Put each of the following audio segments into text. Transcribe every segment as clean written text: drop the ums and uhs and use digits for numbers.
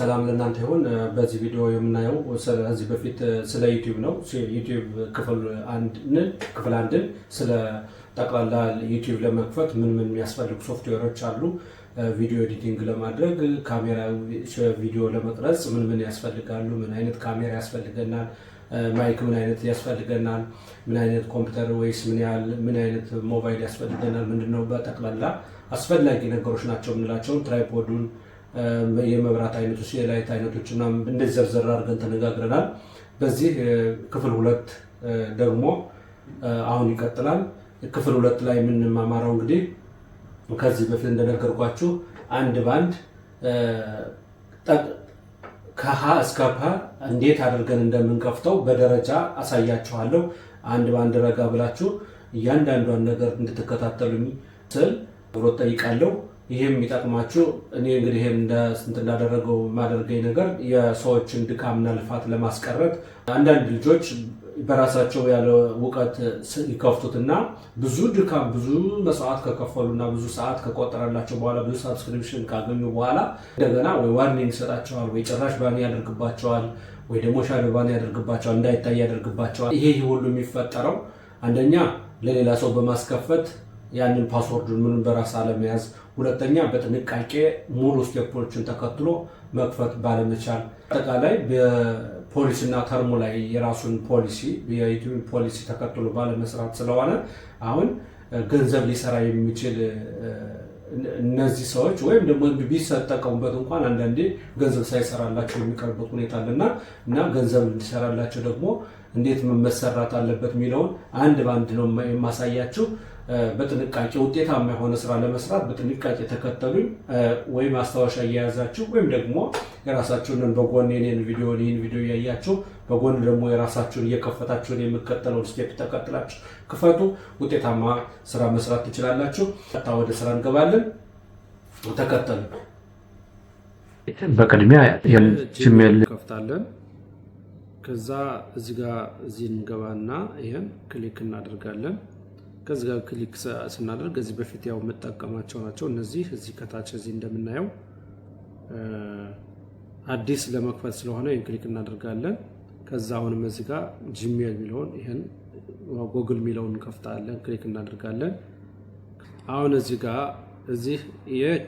ሰላም ለእናንተ ይሁን። በዚህ ቪዲዮ የምናየው ከዚህ በፊት ስለ ዩቲዩብ ነው። ዩቲዩብ ክፍል አንድን ስለ ጠቅላላ ዩቲዩብ ለመክፈት ምን የሚያስፈልጉ ሶፍትዌሮች አሉ፣ ቪዲዮ ኤዲቲንግ ለማድረግ ካሜራ ቪዲዮ ለመቅረጽ ምን ያስፈልጋሉ፣ ምን አይነት ካሜራ ያስፈልገናል፣ ማይክ ምን አይነት ያስፈልገናል፣ ምን አይነት ኮምፒውተር ወይስ ምን አይነት ሞባይል ያስፈልገናል፣ ምንድነው በጠቅላላ አስፈላጊ ነገሮች ናቸው የምንላቸውን ትራይፖዱን፣ የመብራት አይነቶች፣ የላይት አይነቶች እና እንደዚህ ዘርዘር አድርገን ተነጋግረናል። በዚህ ክፍል 2 ደግሞ አሁን ይቀጥላል። ክፍል 2 ላይ የምንማማረው እንግዲህ ከዚህ በፊት እንደነገርኳችሁ አንድ ባንድ ከሀ እስከ ፐ እንዴት አድርገን እንደምንከፍተው በደረጃ አሳያችኋለሁ። አንድ ባንድ ረጋ ብላችሁ እያንዳንዷን ነገር እንድትከታተሉኝ ስል ብሮት ጠይቃለሁ። ይሄም የሚጠቅማችሁ እኔ እንግዲህ ይሄን ስንት እንዳደረገው ማደርገኝ ነገር የሰዎችን ድካምና ልፋት ለማስቀረት አንዳንድ ልጆች በራሳቸው ያለ እውቀት ይከፍቱትና ብዙ ድካም ብዙ መስዋዕት ከከፈሉና ብዙ ሰዓት ከቆጠረላቸው በኋላ ብዙ ሳብስክሪፕሽን ካገኙ በኋላ እንደገና ወይ ዋርኒንግ ይሰጣቸዋል፣ ወይ ጭራሽ ባን ያደርግባቸዋል፣ ወይ ደግሞ ሻዶ ባን ያደርግባቸዋል፣ እንዳይታይ ያደርግባቸዋል። ይሄ ሁሉ የሚፈጠረው አንደኛ ለሌላ ሰው በማስከፈት ያንን ፓስወርዱን ምን በራስ አለመያዝ፣ ሁለተኛ በጥንቃቄ ሙሉ ስቴፖችን ተከትሎ መክፈት ባለመቻል፣ አጠቃላይ በፖሊሲና ተርሙ ላይ የራሱን ፖሊሲ የዩቲዩብ ፖሊሲ ተከትሎ ባለመስራት ስለሆነ አሁን ገንዘብ ሊሰራ የሚችል እነዚህ ሰዎች ወይም ደግሞ ቢሰጠቀሙበት እንኳን አንዳንዴ ገንዘብ ሳይሰራላቸው የሚቀርበት ሁኔታ አለና እና ገንዘብ እንዲሰራላቸው ደግሞ እንዴት መሰራት አለበት የሚለውን አንድ ባንድ ነው የማሳያችሁ። በጥንቃቄ ውጤታማ የሆነ ስራ ለመስራት በጥንቃቄ ተከተሉኝ። ወይ ማስታወሻ እየያዛችሁ ወይም ደግሞ የራሳችሁን በጎን ይህን ቪዲዮ እያያችሁ በጎን ደግሞ የራሳችሁን እየከፈታችሁን የሚከተለውን ስቴፕ ተከትላችሁ ክፈቱ። ውጤታማ ስራ መስራት ትችላላችሁ። ወደ ስራ እንገባለን። ተከተሉ። በቅድሚያ ጂሜል ከፍታለን። ከዛ እዚህ እንገባና ይሄን ክሊክ እናደርጋለን። ከዚህ ጋር ክሊክ ስናደርግ እዚህ በፊት ያው መጠቀማቸው ናቸው እነዚህ እዚህ ከታች እዚህ እንደምናየው አዲስ ለመክፈት ስለሆነ ይሄን ክሊክ እናደርጋለን። ከዛ አሁንም እዚህ ጋር ጂሜል ሚለውን ይሄን ጎግል ሚለውን እንከፍታለን፣ ክሊክ እናደርጋለን። አሁን እዚህ ጋር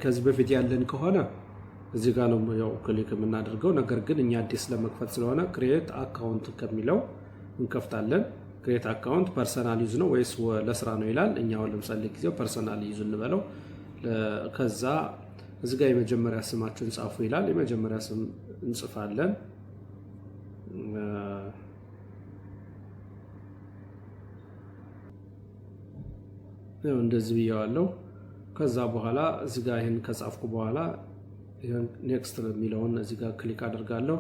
ከዚህ በፊት ያለን ከሆነ እዚህ ጋር ነው ያው ክሊክ የምናደርገው። ነገር ግን እኛ አዲስ ለመክፈት ስለሆነ ክሬት አካውንት ከሚለው እንከፍታለን። ክሬት አካውንት ፐርሰናል ዩዝ ነው ወይስ ለስራ ነው ይላል። እኛው ለምሳሌ ጊዜው ፐርሰናል ዩዝ እንበለው። ከዛ እዚህ ጋር የመጀመሪያ ስማችሁን ጻፉ ይላል። የመጀመሪያ ስም እንጽፋለን። ያው እንደዚህ ብየዋለሁ። ከዛ በኋላ እዚህ ጋር ይሄን ከጻፍኩ በኋላ ኔክስት የሚለውን እዚህ ጋር ክሊክ አደርጋለሁ።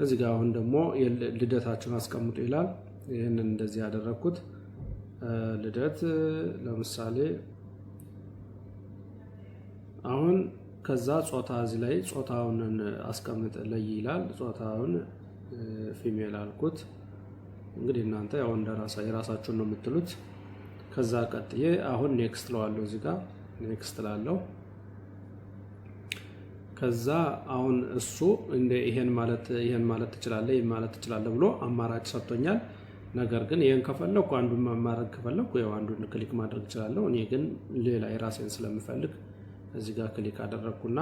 እዚህ ጋር አሁን ደግሞ ልደታችሁን አስቀምጡ ይላል። ይሄንን እንደዚህ ያደረኩት ልደት ለምሳሌ አሁን ከዛ ጾታ እዚህ ላይ ጾታውን አስቀምጥ ለይ ይላል። ጾታውን ፊሜል አልኩት። እንግዲህ እናንተ ያው የራሳችሁን ነው የምትሉት። ከዛ ቀጥዬ አሁን ኔክስት ለዋለሁ። እዚህ ጋር ኔክስት ላለው ከዛ አሁን እሱ እንደ ይሄን ማለት ትችላለህ ይሄን ማለት ትችላለህ ብሎ አማራጭ ሰጥቶኛል። ነገር ግን ይሄን ከፈለኩ አንዱን ማድረግ ከፈለኩ ያው አንዱን ክሊክ ማድረግ እችላለሁ። እኔ ግን ሌላ የራሴን ስለምፈልግ እዚህ ጋር ክሊክ አደረኩና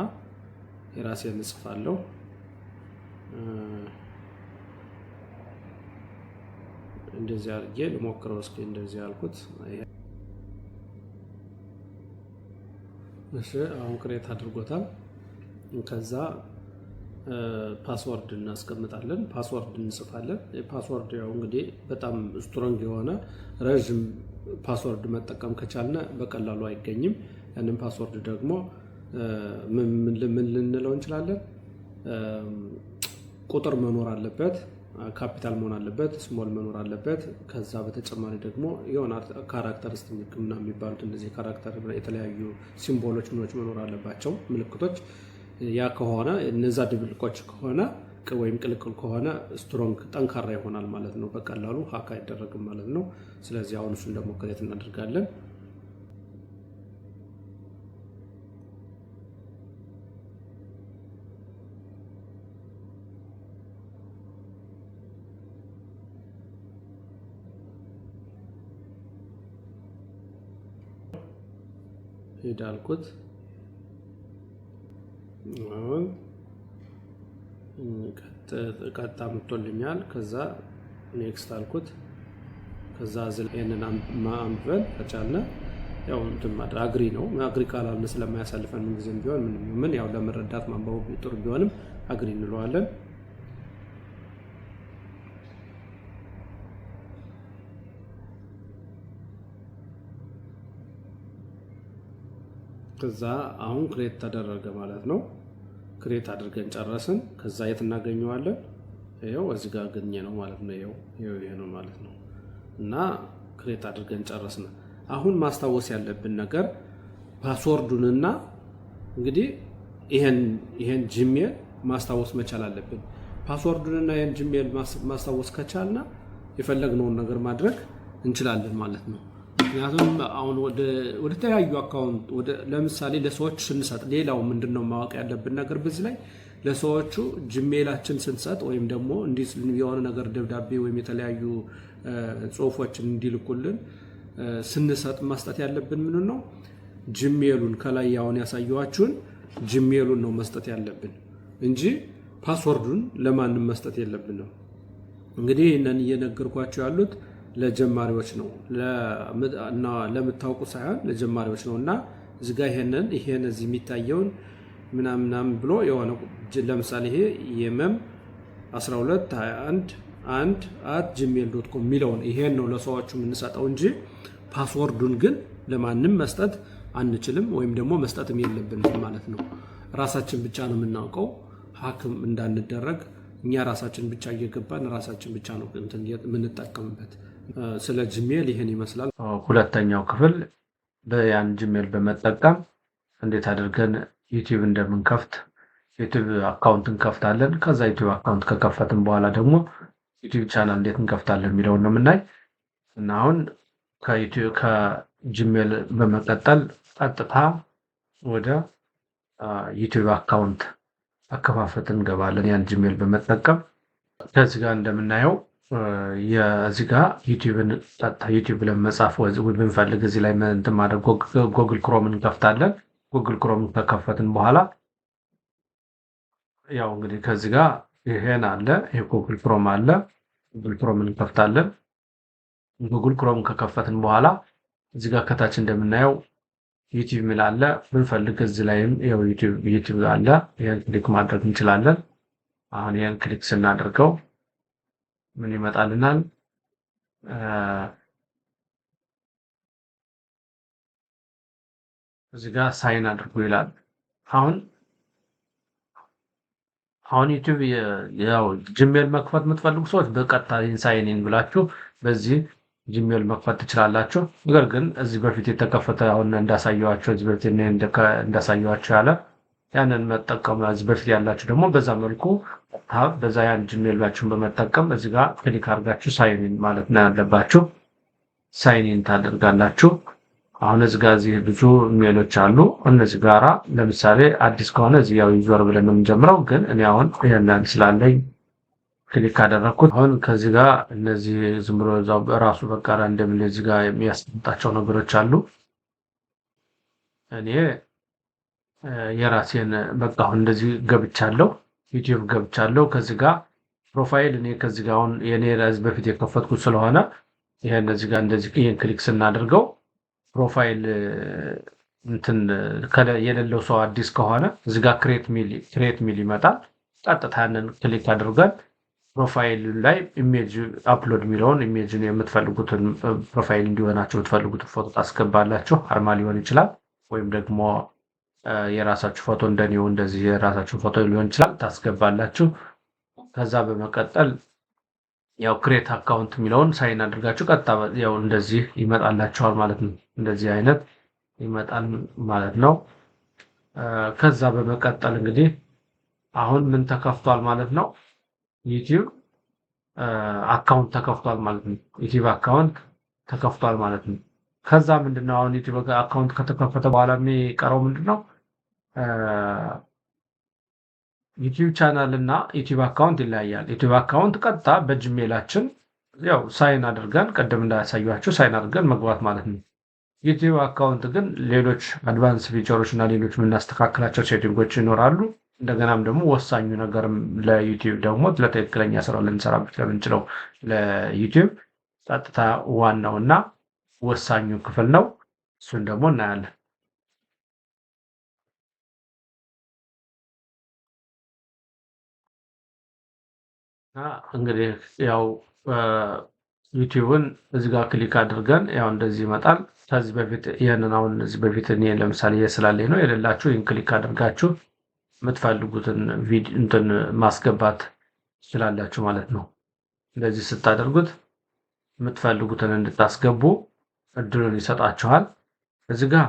የራሴን እጽፋለሁ። እንደዚህ አድርጌ ልሞክረው እስኪ። እንደዚህ አልኩት። እሺ አሁን ክሬት አድርጎታል። ከዛ ፓስወርድ እናስቀምጣለን። ፓስወርድ እንጽፋለን። ፓስወርድ ያው እንግዲህ በጣም ስትሮንግ የሆነ ረጅም ፓስወርድ መጠቀም ከቻልነ በቀላሉ አይገኝም። ያንን ፓስወርድ ደግሞ ምን ልንለው እንችላለን? ቁጥር መኖር አለበት፣ ካፒታል መሆን አለበት፣ ስሞል መኖር አለበት። ከዛ በተጨማሪ ደግሞ የሆነ ካራክተሪስቲክ ምናምን የሚባሉት እንደዚህ ካራክተር የተለያዩ ሲምቦሎች መኖር አለባቸው፣ ምልክቶች። ያ ከሆነ እነዛ ድብልቆች ከሆነ ወይም ቅልቅል ከሆነ ስትሮንግ ጠንካራ ይሆናል ማለት ነው። በቀላሉ ሀክ አይደረግም ማለት ነው። ስለዚህ አሁን እሱን ደግሞ ክሬት እናደርጋለን። ሄድ አልኩት። አሁን ቀጣ መጥቶልኛል። ከዛ ኔክስት አልኩት። ከዛ ይሄንን አንብበን ከቻልን ያው እንትን ማድረግ አግሪ ነው። አግሪ ካላልን ስለማያሳልፈን ምን ጊዜም ቢሆን ምን ያው ለመረዳት ማንበቡ ጥሩ ቢሆንም አግሪ እንለዋለን። ከዛ አሁን ክሬት ተደረገ ማለት ነው። ክሬት አድርገን ጨረስን። ከዛ የት እናገኘዋለን? ይሄው እዚህ ጋር አገኘ ነው ማለት ነው። ይሄው ይሄ ነው ማለት ነው። እና ክሬት አድርገን ጨረስን። አሁን ማስታወስ ያለብን ነገር ፓስወርዱንና እንግዲህ ይሄን ጂሜል ማስታወስ መቻል አለብን። ፓስወርዱንና ይሄን ጂሜል ማስታወስ ከቻልና የፈለግነውን ነገር ማድረግ እንችላለን ማለት ነው። ምክንያቱም አሁን ወደ ተለያዩ አካውንት ለምሳሌ ለሰዎች ስንሰጥ ሌላው ምንድነው ማወቅ ያለብን ነገር በዚህ ላይ ለሰዎቹ ጂሜላችን ስንሰጥ ወይም ደግሞ እንዲህ የሆነ ነገር ደብዳቤ ወይም የተለያዩ ጽሁፎችን እንዲልኩልን ስንሰጥ መስጠት ያለብን ምን ነው ጂሜሉን ከላይ አሁን ያሳየዋችሁን ጂሜሉን ነው መስጠት ያለብን እንጂ ፓስወርዱን ለማንም መስጠት የለብንም። እንግዲህ እነን እየነገርኳችሁ ያሉት ለጀማሪዎች ነው እና ለምታውቁ ሳይሆን ለጀማሪዎች ነውና እዚህ ጋር ይሄን እዚህ የሚታየውን ምናምን ብሎ የሆነ ለምሳሌ ይሄ የመም 1221@gmail.com የሚለውን ይሄን ነው ለሰዎቹ የምንሰጠው እንጂ ፓስወርዱን ግን ለማንም መስጠት አንችልም ወይም ደግሞ መስጠትም የለብንም ማለት ነው። ራሳችን ብቻ ነው የምናውቀው ሀክም እንዳንደረግ እኛ ራሳችን ብቻ እየገባን ራሳችን ብቻ ነው እንትን የምንጠቀምበት። ስለ ጂሜል ይሄን ይመስላል። ሁለተኛው ክፍል በያን ጂሜል በመጠቀም እንዴት አድርገን ዩቲዩብ እንደምንከፍት ዩቲዩብ አካውንት እንከፍታለን። ከዛ ዩቲዩብ አካውንት ከከፈትን በኋላ ደግሞ ዩቲዩብ ቻናል እንዴት እንከፍታለን የሚለውን ነው የምናይ እና አሁን ከጂሜል በመቀጠል ቀጥታ ወደ ዩቲዩብ አካውንት አከፋፈት እንገባለን። ያን ጂሜል በመጠቀም ከዚህ ጋር እንደምናየው የዚህ ጋር ዩቲዩብ ብለን መጻፍ ብንፈልግ እዚህ ላይ እንትን ማድረግ ጉግል ክሮምን እንከፍታለን። ጉግል ክሮምን ከከፈትን በኋላ ያው እንግዲህ ከዚህ ጋር ይሄን አለ፣ ይሄ ጉግል ክሮም አለ። ጉግል ክሮምን እንከፍታለን። ጉግል ክሮም ከከፈትን በኋላ እዚህ ጋር ከታች እንደምናየው ዩቲዩብ ሚል አለ። ብንፈልግ እዚህ ላይም ያው ዩቲዩብ አለ። ይሄን ክሊክ ማድረግ እንችላለን። አሁን ይሄን ክሊክ ስናደርገው ምን ይመጣልናል? እዚህ ጋር ሳይን አድርጉ ይላል። አሁን ዩቲዩብ ያው ጂሜል መክፈት የምትፈልጉ ሰዎች በቀጥታ ሳይን ኢን ብላችሁ በዚህ ጂሜል መክፈት ትችላላችሁ። ነገር ግን እዚህ በፊት የተከፈተ አሁን እንዳሳየዋችሁ እዚህ በፊት እንዳሳየዋችሁ ያንን መጠቀም እዚህ በፊት ያላችሁ ደግሞ በዛ መልኩ በዛ ያን ጂሜላችሁን በመጠቀም እዚህ ጋር ክሊክ አድርጋችሁ ሳይን ኢን ማለት ነው ያለባችሁ። ሳይን ኢን ታደርጋላችሁ። አሁን እዚህ ጋር ብዙ ኢሜሎች አሉ። እነዚህ ጋራ ለምሳሌ አዲስ ከሆነ እዚህ ያው ዩዘር ብለን ነው የምንጀምረው። ግን እኔ አሁን ይሄንን ስላለኝ ክሊክ አደረኩት። አሁን ከዚህ ጋር እነዚህ ዝም ብሎ እዛው ራሱ በቃራ እንደምን እዚህ ጋር የሚያስቀምጣቸው ነገሮች አሉ። እኔ የራሴን በቃ አሁን እንደዚህ ገብቻለሁ፣ ዩቲዩብ ገብቻለሁ። ከዚህ ጋር ፕሮፋይል እኔ ከዚህ ጋር አሁን የኔ ራስ በፊት የከፈትኩት ስለሆነ ይሄን እዚህ ጋር እንደዚህ ይሄን ክሊክ ስናደርገው ፕሮፋይል እንትን የሌለው ሰው አዲስ ከሆነ እዚህ ጋር ክሬት ሚል ይመጣል። ቀጥታ ያንን ክሊክ አድርገን ፕሮፋይል ላይ ኢሜጅ አፕሎድ የሚለውን ኢሜጅን የምትፈልጉትን ፕሮፋይል እንዲሆናችሁ የምትፈልጉትን ፎቶ ታስገባላችሁ። አርማ ሊሆን ይችላል ወይም ደግሞ የራሳችሁ ፎቶ እንደኔው እንደዚህ የራሳችሁ ፎቶ ሊሆን ይችላል ታስገባላችሁ። ከዛ በመቀጠል ያው ክሬት አካውንት የሚለውን ሳይን አድርጋችሁ ቀጥታ ያው እንደዚህ ይመጣላችኋል ማለት ነው። እንደዚህ አይነት ይመጣል ማለት ነው። ከዛ በመቀጠል እንግዲህ አሁን ምን ተከፍቷል ማለት ነው? ዩቲዩብ አካውንት ተከፍቷል ማለት ነው። ዩቲዩብ አካውንት ተከፍቷል ማለት ነው። ከዛ ምንድነው አሁን ዩቲዩብ አካውንት ከተከፈተ በኋላ የሚቀረው ምንድነው? ዩቲዩብ ቻናል እና ዩቲዩብ አካውንት ይለያያል። ዩቲዩብ አካውንት ቀጥታ በጂሜላችን ያው ሳይን አድርገን ቀደም እንዳያሳያችሁ ሳይን አድርገን መግባት ማለት ነው። ዩቲዩብ አካውንት ግን ሌሎች አድቫንስ ፊቸሮች እና ሌሎች የምናስተካክላቸው ሴቲንጎች ይኖራሉ። እንደገናም ደግሞ ወሳኙ ነገርም ለዩቲዩብ ደግሞ ለትክክለኛ ስራው ልንሰራበት ለምንችለው ለዩቲዩብ ጸጥታ ዋናው እና ወሳኙ ክፍል ነው። እሱን ደግሞ እናያለን። እንግዲህ ያው ዩቲዩብን እዚህ ጋር ክሊክ አድርገን ያው እንደዚህ ይመጣል። ከዚህ በፊት ይህንን አሁን እዚህ በፊት እኔ ለምሳሌ ስላለኝ ነው የሌላችሁ ይህን ክሊክ አድርጋችሁ የምትፈልጉትን ቪዲዮ እንትን ማስገባት ትችላላችሁ ማለት ነው። እንደዚህ ስታደርጉት የምትፈልጉትን እንድታስገቡ እድሉን ይሰጣችኋል። እዚህ ጋር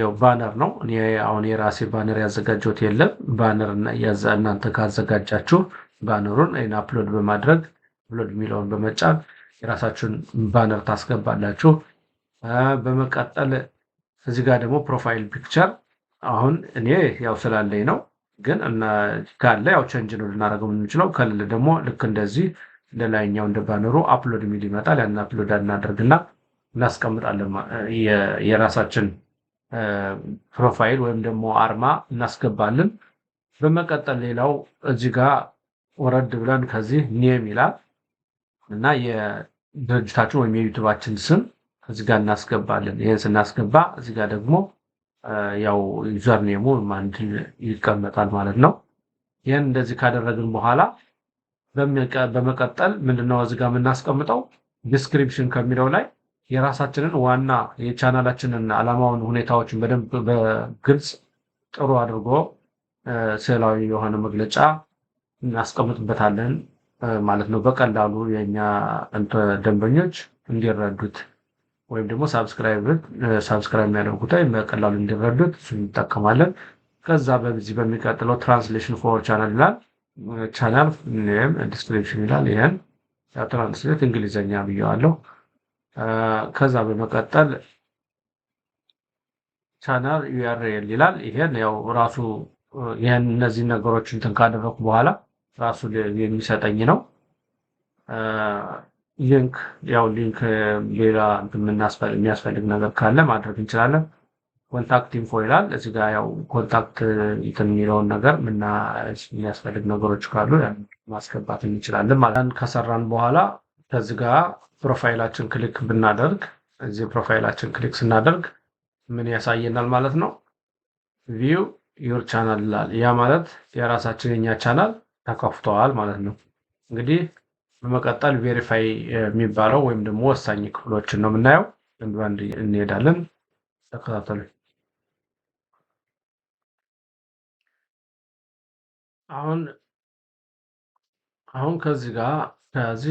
ያው ባነር ነው። እኔ አሁን የራሴ ባነር ያዘጋጀሁት የለም። ባነር እናንተ ካዘጋጃችሁ ባነሩን ይሄን አፕሎድ በማድረግ አፕሎድ የሚለውን በመጫን የራሳችሁን ባነር ታስገባላችሁ። በመቀጠል እዚህ ጋር ደግሞ ፕሮፋይል ፒክቸር አሁን እኔ ያው ስላለኝ ነው፣ ግን ካለ ያው ቼንጅ ነው ልናደርገው የምንችለው። ከሌለ ደግሞ ልክ እንደዚህ እንደ ላይኛው እንደ ባነሩ አፕሎድ የሚል ይመጣል። ያን አፕሎድ እናደርግና እናስቀምጣለን። የራሳችን ፕሮፋይል ወይም ደግሞ አርማ እናስገባለን። በመቀጠል ሌላው እዚህ ጋር ወረድ ብለን ከዚህ ኔም ይላል እና የድርጅታችን ወይም የዩቲዩባችን ስም እዚህ ጋር እናስገባለን። ይህን ስናስገባ እዚህ ጋር ደግሞ ያው ዩዘር ኔሙ አንድ ይቀመጣል ማለት ነው። ይህን እንደዚህ ካደረግን በኋላ በመቀጠል ምንድነው እዚህ ጋር የምናስቀምጠው ዲስክሪፕሽን ከሚለው ላይ የራሳችንን ዋና የቻናላችንን ዓላማውን ሁኔታዎችን በደንብ በግልጽ ጥሩ አድርጎ ስዕላዊ የሆነ መግለጫ እናስቀምጥበታለን ማለት ነው። በቀላሉ የኛ ደንበኞች እንዲረዱት ወይም ደግሞ ሳብስክራይብ የሚያደርጉት በቀላሉ እንዲረዱት እሱን እንጠቀማለን። ከዛ በዚህ በሚቀጥለው ትራንስሌሽን ፎር ቻናል ይላል። ቻናል ኔም ዲስክሪፕሽን ይላል። ይሄን ያው ትራንስሌት እንግሊዘኛ ብየዋለሁ። ከዛ በመቀጠል ቻናል ዩአርኤል ይላል። ይሄን ያው ራሱ ይሄን እነዚህ ነገሮች እንትን ካደረኩ በኋላ ራሱ የሚሰጠኝ ነው። ሊንክ ያው ሊንክ ሌላ የሚያስፈልግ ነገር ካለ ማድረግ እንችላለን። ኮንታክት ኢንፎ ይላል። እዚህ ጋር ያው ኮንታክት እንትን የሚለውን ነገር የሚያስፈልግ ነገሮች ካሉ ማስገባት እንችላለን ማለት ነው። ከሰራን በኋላ ከዚህ ጋር ፕሮፋይላችን ክሊክ ብናደርግ እዚህ ፕሮፋይላችን ክሊክ ስናደርግ ምን ያሳየናል ማለት ነው? ቪው ዩር ቻናል ይላል። ያ ማለት የራሳችን የኛ ቻናል ተከፍተዋል ማለት ነው። እንግዲህ በመቀጠል ቬሪፋይ የሚባለው ወይም ደግሞ ወሳኝ ክፍሎችን ነው የምናየው። አንድ እንሄዳለን። ተከታተሉ። አሁን ከዚህ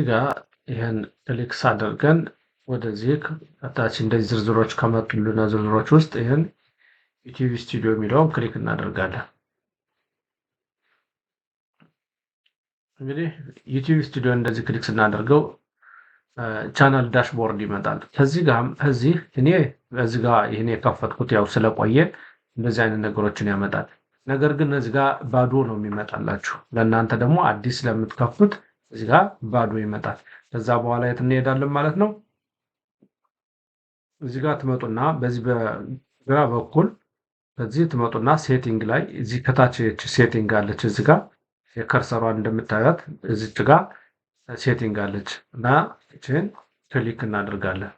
ጋር ይሄን ክሊክ አድርገን ወደዚህ ከታች እንደዚህ ዝርዝሮች ከመጡልን ዝርዝሮች ውስጥ ይሄን ዩቲዩብ ስቱዲዮ የሚለውን ክሊክ እናደርጋለን። እንግዲህ ዩቲዩብ ስቱዲዮ እንደዚህ ክሊክ ስናደርገው ቻናል ዳሽቦርድ ይመጣል። ከዚህ እኔ በዚህ ጋር ይሄን የከፈትኩት ያው ስለቆየ እንደዚህ አይነት ነገሮችን ያመጣል። ነገር ግን እዚህ ጋር ባዶ ነው የሚመጣላችሁ። ለእናንተ ደግሞ አዲስ ለምትከፍቱት እዚህ ጋር ባዶ ይመጣል። ከዛ በኋላ የት እንሄዳለን ማለት ነው? እዚህ ጋር ትመጡና በዚህ በግራ በኩል በዚህ ትመጡና ሴቲንግ ላይ እዚህ ከታች ሴቲንግ አለች። እዚህ ጋር የከርሰሯን እንደምታዩት እዚች ጋር ሴቲንግ አለች እና እቺን ክሊክ እናደርጋለን።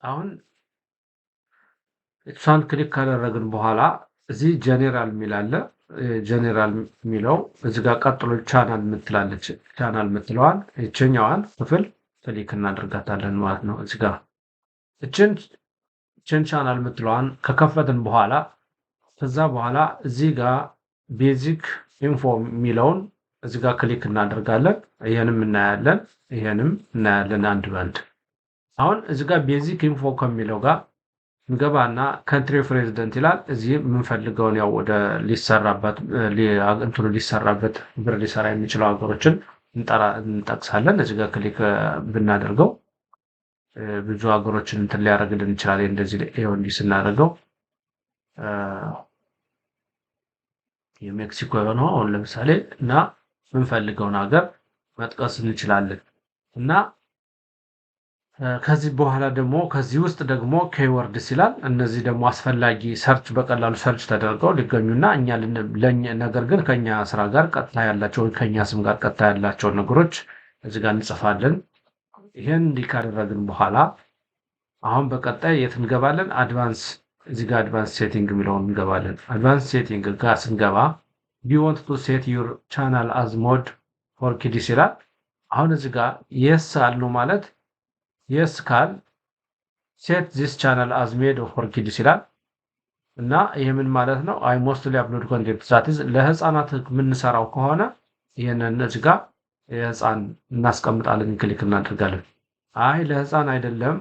አሁን እሷን ክሊክ ካደረግን በኋላ እዚህ ጀነራል የሚል አለ። ጀነራል የሚለው እዚህ ጋር ቀጥሎ ቻናል የምትላለች ቻናል የምትለዋን እችኛዋን ክፍል ክሊክ እናደርጋታለን ማለት ነው። እዚህ ጋር እችን ቻናል የምትለዋን ከከፈትን በኋላ ከዛ በኋላ እዚህ ጋር ቤዚክ ኢንፎ የሚለውን እዚህ ጋር ክሊክ እናደርጋለን። ይሄንም እናያለን አንድ ባንድ። አሁን እዚህ ጋር ቤዚክ ኢንፎ ከሚለው ጋር እንገባና ካንትሪ ኦፍ ሬዚደንት ይላል። እዚህ የምንፈልገውን ያው ወደ ሊሰራበት ብር ሊሰራ የሚችለው ሀገሮችን እንጠቅሳለን። እዚህ ጋር ክሊክ ብናደርገው ብዙ ሀገሮችን እንትን ሊያደርግልን ይችላል። እንደዚህ ይሄው እንዲህ ስናደርገው የሜክሲኮ የሆነው አሁን ለምሳሌ እና የምንፈልገውን ሀገር መጥቀስ እንችላለን እና ከዚህ በኋላ ደግሞ ከዚህ ውስጥ ደግሞ ኬይወርድስ ይላል። እነዚህ ደግሞ አስፈላጊ ሰርች በቀላሉ ሰርች ተደርገው ሊገኙና ነገር ግን ከኛ ስራ ጋር ቀጥታ ያላቸው ከኛ ስም ጋር ቀጥታ ያላቸውን ነገሮች እዚህ ጋር እንጽፋለን። ይሄን እንዲህ ካደረግን በኋላ አሁን በቀጣይ የት እንገባለን? አድቫንስ እዚህ ጋር አድቫንስ ሴቲንግ የሚለውን እንገባለን። አድቫንስ ሴቲንግ ጋር ስንገባ ዩ ዋንት ቱ ሴት ዩር ቻናል አዝ ሞድ ፎር ኪድስ ይላል። አሁን እዚህ ጋር የስ አልነው ማለት የስ ካል ሴት ዚስ ቻናል አዝ ሜድ ፎር ኪድስ ይላል እና ይሄ ምን ማለት ነው? አይ ሞስትሊ አፕሎድ ኮንቴንት ዛትስ ለህፃናት የምንሰራው ከሆነ ይሄንን እዚህ ጋር የህፃን እናስቀምጣለን፣ ክሊክ እናደርጋለን። አይ ለህፃን አይደለም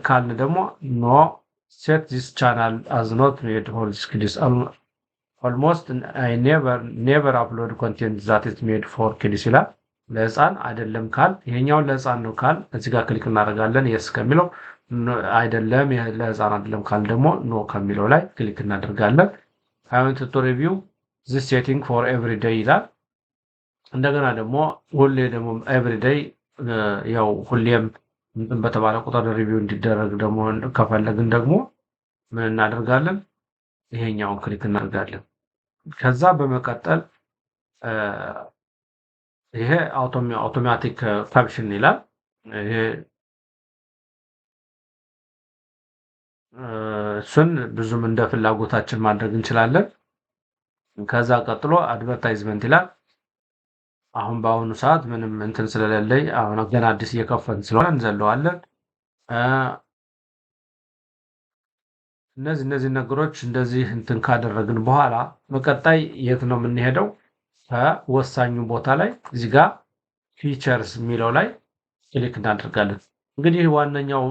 ካልን ደግሞ ኖ ሴት ዚስ ቻናል አዝ ኖት ሜድ ፎር ኪድስ ኦልሞስት አይ ኔቨር አፕሎድ ኮንቴንት ዛት ኢዝ ሜድ ፎር ኪድስ ይላል። ለህፃን አይደለም ካል ይሄኛውን ለህፃን ነው ካል እዚህ ጋር ክሊክ እናደርጋለን። የስ ከሚለው አይደለም ለህፃን አይደለም ካል ደግሞ ኖ ከሚለው ላይ ክሊክ እናደርጋለን። አይ ዋንት ቱ ሪቪው ዚስ ሴቲንግ ፎር ኤቭሪ ዴይ ይላል። እንደገና ደግሞ ሁሌ ደግሞ ኤቭሪ ዴይ ያው ሁሌም በተባለ ቁጥር ሪቪው እንዲደረግ ደግሞ ከፈለግን ደግሞ ምን እናደርጋለን? ይሄኛውን ክሊክ እናደርጋለን። ከዛ በመቀጠል ይሄ አውቶማቲክ ካፕሽን ይላል። ይሄ እሱን ብዙም እንደ ፍላጎታችን ማድረግ እንችላለን። ከዛ ቀጥሎ አድቨርታይዝመንት ይላል። አሁን በአሁኑ ሰዓት ምንም እንትን ስለሌለኝ አሁን ገና አዲስ እየከፈትን ስለሆነ እንዘለዋለን። እነዚህ ነገሮች እንደዚህ እንትን ካደረግን በኋላ በቀጣይ የት ነው የምንሄደው? ከወሳኙ ቦታ ላይ እዚህ ጋር ፊቸርስ የሚለው ላይ ክሊክ እናደርጋለን። እንግዲህ ዋነኛው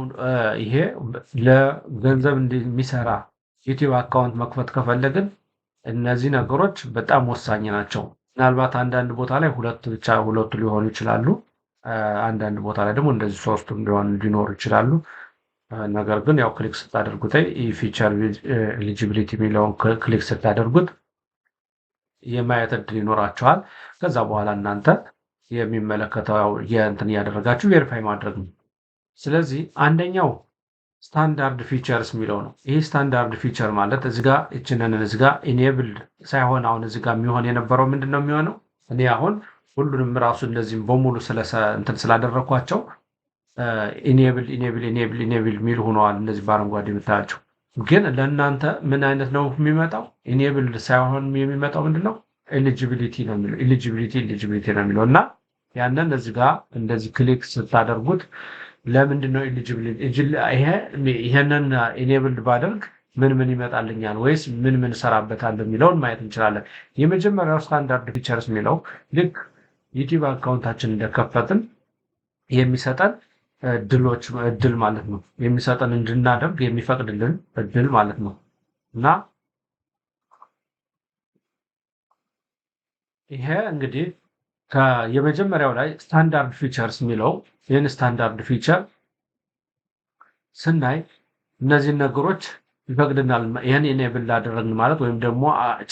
ይሄ ለገንዘብ እንደሚሰራ ዩቲዩብ አካውንት መክፈት ከፈለግን እነዚህ ነገሮች በጣም ወሳኝ ናቸው። ምናልባት አንዳንድ ቦታ ላይ ሁለቱ ሊሆኑ ይችላሉ። አንዳንድ ቦታ ላይ ደግሞ እንደዚህ ሶስቱም ሊኖሩ ይችላሉ። ነገር ግን ያው ክሊክ ስታደርጉት ፊቸር ኤሊጂቢሊቲ የሚለውን ክሊክ ስታደርጉት የማየት እድል ይኖራቸዋል። ከዛ በኋላ እናንተ የሚመለከተው የእንትን እያደረጋችሁ ቬሪፋይ ማድረግ ነው። ስለዚህ አንደኛው ስታንዳርድ ፊቸርስ የሚለው ነው። ይህ ስታንዳርድ ፊቸር ማለት እዚህ ጋር እችንን እዚህ ጋር ኢኔብልድ ሳይሆን አሁን እዚህ ጋር የሚሆን የነበረው ምንድን ነው የሚሆነው? እኔ አሁን ሁሉንም ራሱ እንደዚህም በሙሉ እንትን ስላደረኳቸው ኢኔብል የሚል ሆነዋል። እነዚህ በአረንጓዴ የምታያቸው ግን ለእናንተ ምን አይነት ነው የሚመጣው? ኢኔብል ሳይሆን የሚመጣው ምንድነው? ኤሊጂቢሊቲ ነው የሚለው ኤሊጂቢሊቲ ነው የሚለው እና ያንን እዚህ ጋር እንደዚህ ክሊክ ስታደርጉት ለምንድን ነው ኤሊጂቢሊቲ ይሄንን ኢኔብል ባደርግ ምን ይመጣልኛል ወይስ ምን ሰራበታለሁ የሚለውን ማየት እንችላለን። የመጀመሪያው ስታንዳርድ ፊቸርስ የሚለው ልክ ዩቲዩብ አካውንታችን እንደከፈትን የሚሰጠን እድል ማለት ነው። የሚሰጠን እንድናደርግ የሚፈቅድልን እድል ማለት ነው እና ይሄ እንግዲህ የመጀመሪያው ላይ ስታንዳርድ ፊቸርስ የሚለው ይህን ስታንዳርድ ፊቸር ስናይ እነዚህን ነገሮች ይፈቅድናል። ይህን ኢኔብል ላደረግን ማለት ወይም ደግሞ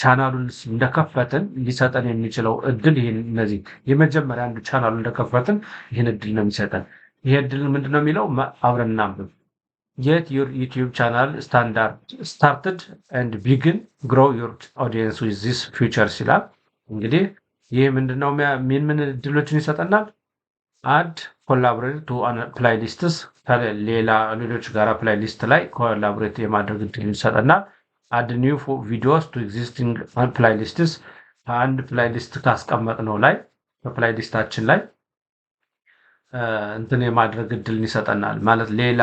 ቻናሉን እንደከፈትን ሊሰጠን የሚችለው እድል እነዚህ የመጀመሪያ አንዱ ቻናሉን እንደከፈትን ይህን እድል ነው የሚሰጠን። ይሄ እድል ምንድን ነው የሚለው? አብረን እናንብብ። ጌት ዩር ዩቲዩብ ቻናል ስታርትድ ኤንድ ቢግን ግሮው ዩር ኦዲየንስ ዊዝ ዚስ ፊቸርስ ይላል። እንግዲህ ይህ ምንድነው? ምን እድሎችን ይሰጠናል? አድ ኮላቦሬት ቱ ፕላይሊስትስ ሌሎች ጋር ፕላይሊስት ላይ ኮላቦሬት የማድረግ እድል ይሰጠናል። አድ ኒው ቪዲዮስ ቱ ኤግዚስቲንግ ፕላይሊስትስ አንድ ፕላይሊስት ካስቀመጥነው ላይ በፕላይሊስታችን ላይ እንትን የማድረግ እድልን ይሰጠናል። ማለት ሌላ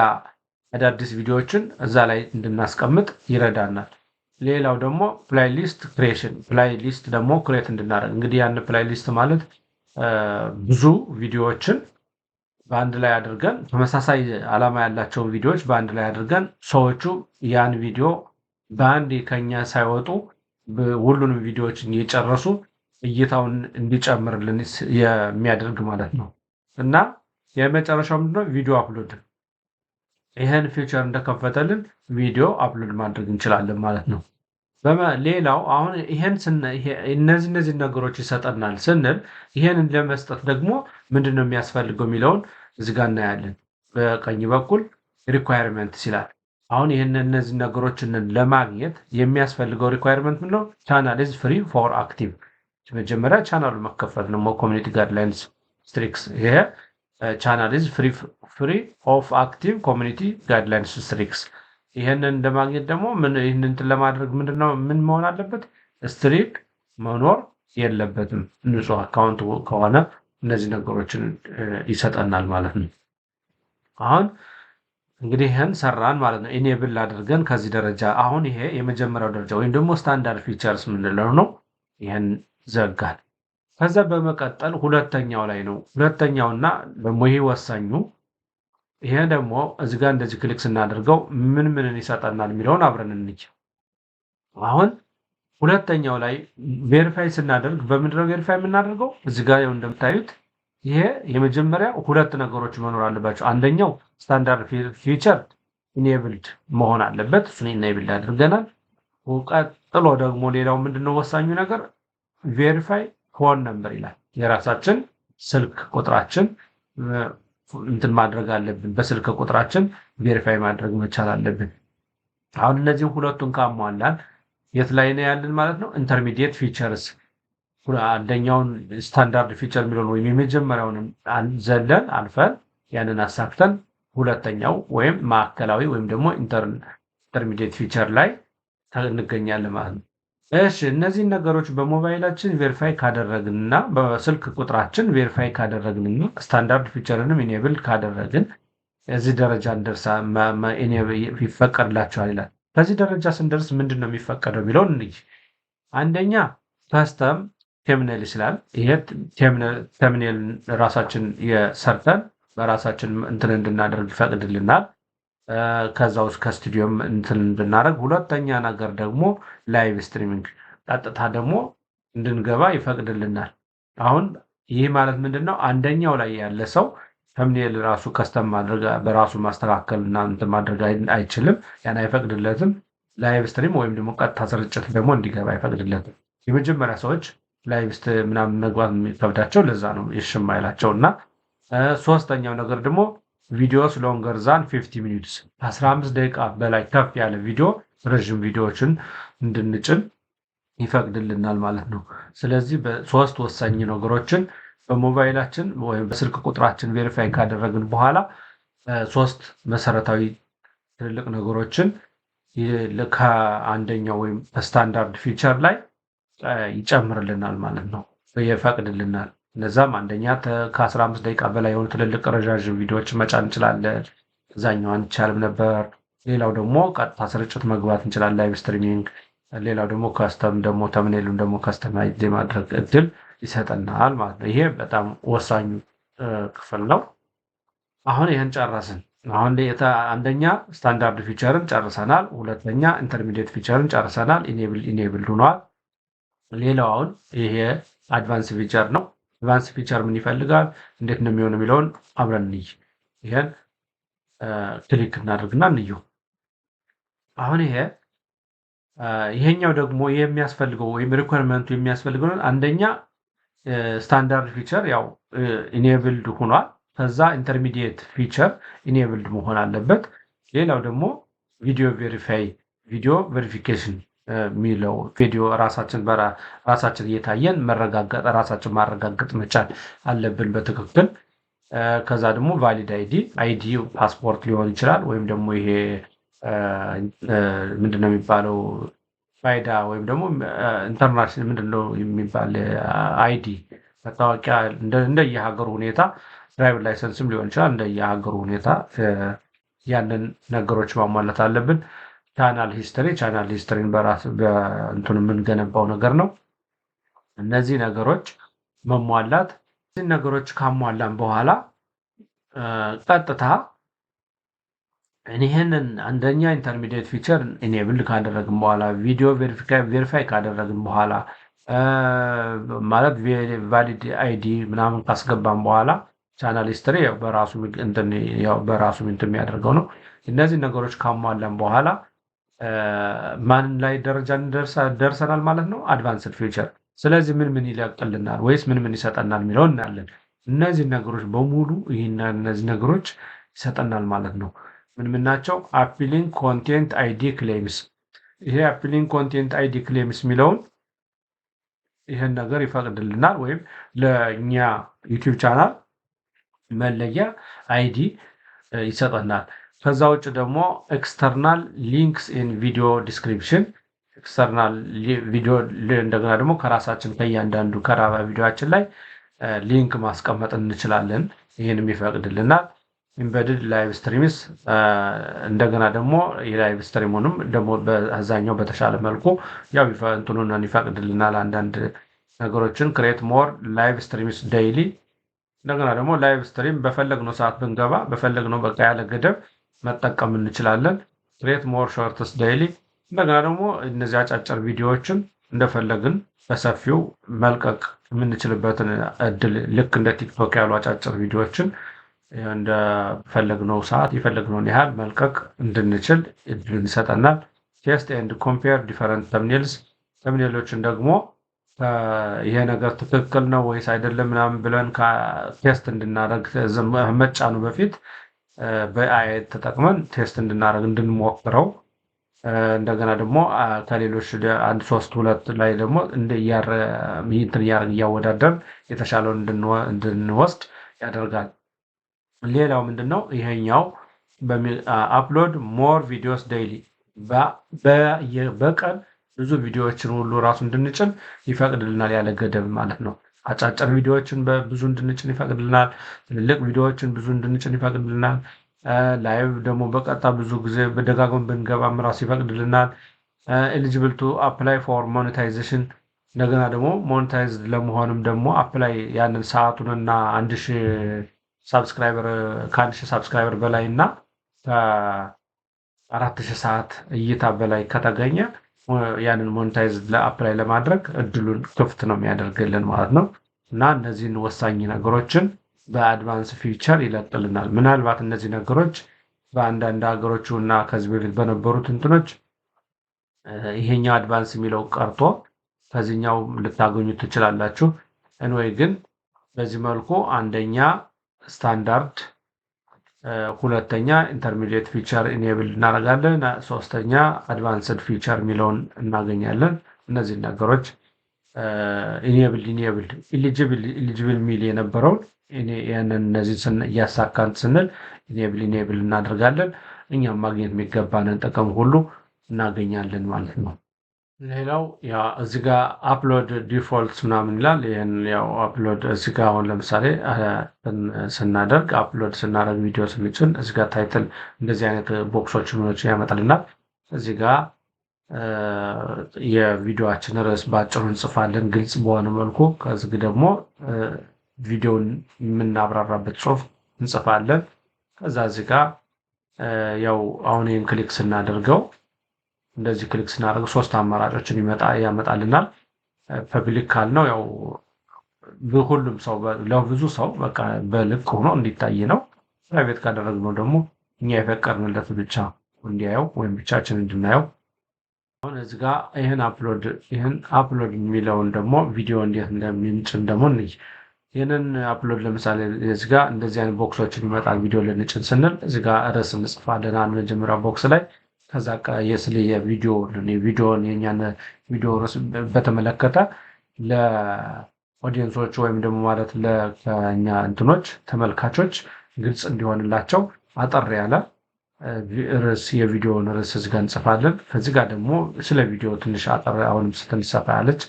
አዳዲስ ቪዲዮዎችን እዛ ላይ እንድናስቀምጥ ይረዳናል። ሌላው ደግሞ ፕላይሊስት ክሬሽን ፕላይሊስት ደግሞ ክሬት እንድናደርግ እንግዲህ ያን ፕላይሊስት ማለት ብዙ ቪዲዮዎችን በአንድ ላይ አድርገን ተመሳሳይ ዓላማ ያላቸውን ቪዲዮዎች በአንድ ላይ አድርገን ሰዎቹ ያን ቪዲዮ በአንድ ከኛ ሳይወጡ ሁሉንም ቪዲዮዎችን እየጨረሱ እይታውን እንዲጨምርልን የሚያደርግ ማለት ነው እና የመጨረሻው ምንድነው? ቪዲዮ አፕሎድ። ይሄን ፊቸር እንደከፈተልን ቪዲዮ አፕሎድ ማድረግ እንችላለን ማለት ነው። ሌላው አሁን እነዚህ ነገሮች ይሰጠናል ስንል ይሄንን ለመስጠት ደግሞ ምንድነው የሚያስፈልገው የሚለውን እዚህ ጋር እናያለን። በቀኝ በኩል ሪኳየርመንትስ ይላል። አሁን እነዚህ ነገሮችን ለማግኘት የሚያስፈልገው ሪኳየርመንት ምንድነው? ቻናል ኢዝ ፍሪ ፎር አክቲቭ። መጀመሪያ ቻናሉ መከፈት ነው። ኮሚኒቲ ጋይድላይንስ ስትሪክስ ይሄ ቻናል ኢዝ ፍሪ ኦፍ አክቲቭ ኮሚኒቲ ጋይድላይንስ ስትሪክስ። ይሄንን እንደማግኘት ደግሞ ይህንን ለማድረግ ምንድነው ምን መሆን አለበት? ስትሪክ መኖር የለበትም። ንጹህ አካውንት ከሆነ እነዚህ ነገሮችን ይሰጠናል ማለት ነው። አሁን እንግዲህ ይህን ሰራን ማለት ነው። ኢኔብል አድርገን ከዚህ ደረጃ አሁን ይሄ የመጀመሪያው ደረጃ ወይም ደግሞ ስታንዳርድ ፊቸርስ የምንለው ነው። ይህን ዘጋን። ከዛ በመቀጠል ሁለተኛው ላይ ነው። ሁለተኛውና ደግሞ ይሄ ወሳኙ ይሄ ደግሞ እዚህ ጋር እንደዚህ ክሊክ ስናደርገው ምንን ይሰጠናል የሚለውን አብረን እንይ። አሁን ሁለተኛው ላይ ቬሪፋይ ስናደርግ በምንድነው ቬሪፋይ የምናደርገው? እዚህ ጋር እንደምታዩት ይሄ የመጀመሪያ ሁለት ነገሮች መኖር አለባቸው። አንደኛው ስታንዳርድ ፊቸር ኢኔብልድ መሆን አለበት። እሱን ኢኔብልድ አድርገናል። ቀጥሎ ደግሞ ሌላው ምንድነው ወሳኙ ነገር ቬሪፋይ ፎን ነምበር ይላል። የራሳችን ስልክ ቁጥራችን እንትን ማድረግ አለብን። በስልክ ቁጥራችን ቬሪፋይ ማድረግ መቻል አለብን። አሁን እነዚህ ሁለቱን ካሟላን የት ላይ ነው ያለን ማለት ነው? ኢንተርሚዲየት ፊቸርስ አንደኛውን ስታንዳርድ ፊቸር የሚለውን ወይም የመጀመሪያውን ዘለን አልፈን ያንን አሳክተን ሁለተኛው ወይም ማዕከላዊ ወይም ደግሞ ኢንተርሚዲየት ፊቸር ላይ እንገኛለን ማለት ነው። እሺ እነዚህን ነገሮች በሞባይላችን ቬሪፋይ ካደረግንና በስልክ ቁጥራችን ቬሪፋይ ካደረግንና ስታንዳርድ ፊቸርንም ኢኔብል ካደረግን እዚህ ደረጃ እንደርሳ ይፈቀድላቸዋል ይላል። ከዚህ ደረጃ ስንደርስ ምንድን ነው የሚፈቀደው የሚለውን እንይ። አንደኛ ከስተም ቴምኔል ይችላል። ይሄ ቴምኔል ራሳችን የሰርተን በራሳችን እንትን እንድናደርግ ይፈቅድልናል። ከዛ ውስጥ ከስቱዲዮም እንትን እንድናደርግ። ሁለተኛ ነገር ደግሞ ላይቭ ስትሪሚንግ ቀጥታ ደግሞ እንድንገባ ይፈቅድልናል። አሁን ይህ ማለት ምንድነው? አንደኛው ላይ ያለ ሰው ተምኔል ራሱ ከስተም ማድረግ በራሱ ማስተካከል እና እንትን ማድረግ አይችልም፣ ያን አይፈቅድለትም። ላይቭ ስትሪም ወይም ደግሞ ቀጥታ ስርጭት ደግሞ እንዲገባ አይፈቅድለትም። የመጀመሪያ ሰዎች ላይቭ ምናምን መግባት የሚከብዳቸው ለዛ ነው የሽማይላቸው። እና ሶስተኛው ነገር ደግሞ ቪዲዮስ ሎንገር ዛን 50 ሚኒትስ 15 ደቂቃ በላይ ከፍ ያለ ቪዲዮ ረዥም ቪዲዮዎችን እንድንጭን ይፈቅድልናል ማለት ነው። ስለዚህ በሶስት ወሳኝ ነገሮችን በሞባይላችን ወይም በስልክ ቁጥራችን ቬሪፋይ ካደረግን በኋላ ሶስት መሰረታዊ ትልልቅ ነገሮችን ከአንደኛው ወይም ስታንዳርድ ፊቸር ላይ ይጨምርልናል ማለት ነው፣ ይፈቅድልናል። እነዛም አንደኛ ከ15 ደቂቃ በላይ የሆኑ ትልልቅ ረዣዥም ቪዲዮዎች መጫን እንችላለን። እዛኛው አንቻልም ነበር። ሌላው ደግሞ ቀጥታ ስርጭት መግባት እንችላለን፣ ላይቭ ስትሪሚንግ። ሌላው ደግሞ ከስተም ደግሞ ተምኔሉን ደግሞ ከስተማይዝ የማድረግ እድል ይሰጠናል ማለት ነው። ይሄ በጣም ወሳኙ ክፍል ነው። አሁን ይህን ጨረስን። አሁን አንደኛ ስታንዳርድ ፊቸርን ጨርሰናል። ሁለተኛ ኢንተርሚዲየት ፊቸርን ጨርሰናል። ኢኔብል ሆኗል። ሌላው አሁን ይሄ አድቫንስ ፊቸር ነው። አድቫንስ ፊቸር ምን ይፈልጋል፣ እንዴት ነው የሚሆነው የሚለውን አብረን እንይ። ይሄን ክሊክ እናድርግና እንየው። አሁን ይሄኛው ደግሞ የሚያስፈልገው ወይም ሪኳየርመንቱ የሚያስፈልገው አንደኛ ስታንዳርድ ፊቸር ያው ኢኔብልድ ሆኗል። ከዛ ኢንተርሚዲየት ፊቸር ኢኔብልድ መሆን አለበት። ሌላው ደግሞ ቪዲዮ ቬሪፊኬሽን የሚለው ቪዲዮ ራሳችን እየታየን ራሳችን ማረጋገጥ መቻል አለብን በትክክል። ከዛ ደግሞ ቫሊድ አይዲ ፓስፖርት ሊሆን ይችላል፣ ወይም ደግሞ ይሄ ምንድነው የሚባለው ፋይዳ ወይም ደግሞ ኢንተርናሽናል ምንድነው የሚባል አይዲ መታወቂያ እንደየሀገሩ ሁኔታ ድራይቨር ላይሰንስም ሊሆን ይችላል። እንደየሀገሩ ሁኔታ ያንን ነገሮች ማሟላት አለብን። ቻናል ሂስትሪን በእንትን የምንገነባው ነገር ነው። እነዚህ ነገሮች መሟላት። እነዚህ ነገሮች ካሟላን በኋላ ቀጥታ ይሄንን አንደኛ ኢንተርሚዲየት ፊቸር ኢኔብል ካደረግን በኋላ ቪዲዮ ቬሪፋይ ካደረግን በኋላ ማለት ቫሊድ አይዲ ምናምን ካስገባን በኋላ ቻናል ሂስትሪ በራሱ እንትን የሚያደርገው ነው። እነዚህ ነገሮች ካሟላን በኋላ ማን ላይ ደረጃ ደርሰናል ማለት ነው? አድቫንስድ ፊቸር። ስለዚህ ምን ይለቅልናል ወይስ ምን ይሰጠናል የሚለውን እናያለን። እነዚህ ነገሮች በሙሉ እነዚህ ነገሮች ይሰጠናል ማለት ነው። ምን ናቸው? አፒሊንግ ኮንቴንት አይዲ ክሌምስ። ይሄ አፒሊንግ ኮንቴንት አይዲ ክሌምስ የሚለውን ይህን ነገር ይፈቅድልናል፣ ወይም ለእኛ ዩቲዩብ ቻናል መለያ አይዲ ይሰጠናል። ከዛ ውጭ ደግሞ ኤክስተርናል ሊንክስ ኢን ቪዲዮ ዲስክሪፕሽን፣ ኤክስተርናል ቪዲዮ እንደገና ደግሞ ከራሳችን ከእያንዳንዱ ከራባ ቪዲዮችን ላይ ሊንክ ማስቀመጥ እንችላለን። ይህንም ይፈቅድልናል። ኢምቤድድ ላይቭ ስትሪምስ፣ እንደገና ደግሞ የላይቭ ስትሪሙንም ደግሞ በአብዛኛው በተሻለ መልኩ ያው እንትኑን ይፈቅድልናል። አንዳንድ ነገሮችን ክሬት ሞር ላይቭ ስትሪምስ ዴይሊ፣ እንደገና ደግሞ ላይቭ ስትሪም በፈለግነው ሰዓት ብንገባ በፈለግነው በቃ ያለ ገደብ መጠቀም እንችላለን። ክሬት ሞር ሾርትስ ዴይሊ፣ እንደገና ደግሞ እነዚህ አጫጭር ቪዲዮዎችን እንደፈለግን በሰፊው መልቀቅ የምንችልበትን እድል ልክ እንደ ቲክቶክ ያሉ አጫጭር ቪዲዮዎችን እንደፈለግነው ሰዓት የፈለግነውን ያህል መልቀቅ እንድንችል እድልን ይሰጠናል። ቴስት ኤንድ ኮምፔር ዲፈረንት ተምኔልስ፣ ተምኔሎችን ደግሞ ይሄ ነገር ትክክል ነው ወይስ አይደለም ምናምን ብለን ቴስት እንድናደርግ መጫኑ በፊት በአይ ተጠቅመን ቴስት እንድናደርግ እንድንሞክረው፣ እንደገና ደግሞ ከሌሎች 1 3 2 ላይ ደግሞ እያወዳደር የተሻለውን እንድንወስድ ያደርጋል። ሌላው ምንድነው? ይሄኛው አፕሎድ ሞር ቪዲዮስ ዴይሊ፣ በቀን ብዙ ቪዲዮዎችን ሁሉ ራሱ እንድንጭን ይፈቅድልናል፣ ያለ ገደብ ማለት ነው። አጫጭር ቪዲዮዎችን ብዙ እንድንጭን ይፈቅድልናል። ትልልቅ ቪዲዮዎችን ብዙ እንድንጭን ይፈቅድልናል። ላይቭ ደግሞ በቀጥታ ብዙ ጊዜ በደጋግመን ብንገባም ራሱ ይፈቅድልናል። ኤሊጂብል ቱ አፕላይ ፎር ሞኔታይዜሽን፣ እንደገና ደግሞ ሞኔታይዝድ ለመሆንም ደግሞ አፕላይ ያንን ሰዓቱንና 1000 ሳብስክራይበር ከ1000 ሳብስክራይበር በላይ እና ከ4000 ሰዓት እይታ በላይ ከተገኘ ያንን ሞኔታይዝ ለአፕላይ ለማድረግ እድሉን ክፍት ነው የሚያደርግልን ማለት ነው። እና እነዚህን ወሳኝ ነገሮችን በአድቫንስ ፊቸር ይለቅልናል። ምናልባት እነዚህ ነገሮች በአንዳንድ ሀገሮቹ እና ከዚህ በፊት በነበሩት እንትኖች ይሄኛው አድቫንስ የሚለው ቀርቶ ከዚህኛው ልታገኙት ትችላላችሁ። እንወይ ግን በዚህ መልኩ አንደኛ ስታንዳርድ፣ ሁለተኛ ኢንተርሚዲየት ፊቸር ኢኔብል እናደርጋለን፣ ሶስተኛ አድቫንስድ ፊቸር የሚለውን እናገኛለን። እነዚህ ነገሮች ኢሊጂብል ሚል የነበረውን ያንን እነዚህ እያሳካን ስንል ኢኔብል እናደርጋለን። እኛም ማግኘት የሚገባንን ጥቅም ሁሉ እናገኛለን ማለት ነው። ሌላው ያ እዚህ ጋር አፕሎድ ዲፎልትስ ምናምን ይላል። ይሄን ያው አፕሎድ እዚህ ጋር አሁን ለምሳሌ ስናደርግ አፕሎድ ስናደርግ ቪዲዮ ስንጭን እዚህ ጋር ታይትል እንደዚህ አይነት ቦክሶች ምኖች ያመጣልናል። እዚህ ጋር የቪዲዮአችን ርዕስ ባጭሩ እንጽፋለን ግልጽ በሆነ መልኩ። ከዚህ ደግሞ ቪዲዮን የምናብራራበት ጽሑፍ እንጽፋለን። ከዛ እዚህ ጋር ያው አሁን ይሄን ክሊክ ስናደርገው እንደዚህ ክሊክ ስናደርግ 3 አማራጮችን ያመጣልናል። ፐብሊክ ካልነው ያው በሁሉም ሰው ለብዙ ሰው በቃ በልክ ሆኖ እንዲታይ ነው። ፕራይቬት ካደረግነው ደግሞ እኛ የፈቀድንለት ብቻ እንዲያየው ወይም ብቻችን እንድናየው። አሁን እዚህ ጋር ይሄን አፕሎድ የሚለውን ደግሞ ቪዲዮ እንዴት እንደምንጭን ደግሞ እንይ። ይሄንን አፕሎድ ለምሳሌ እዚህ ጋር እንደዚህ አይነት ቦክሶችን ይመጣል። ቪዲዮ ልንጭን ስንል እዚህ ጋር ርዕስ እንጽፋለን አንድ መጀመሪያው ቦክስ ላይ። ከዛ የስለ የቪዲዮን የኛን ቪዲዮ ርዕስ በተመለከተ ለኦዲየንሶች ወይም ደግሞ ማለት ለኛ እንትኖች ተመልካቾች ግልጽ እንዲሆንላቸው አጠር ያለ ርዕስ የቪዲዮን ርዕስ እዚህ ጋር እንጽፋለን። ከዚህ ጋር ደግሞ ስለ ቪዲዮ ትንሽ አጠር አሁንም ትንሽ ሰፋ ያለች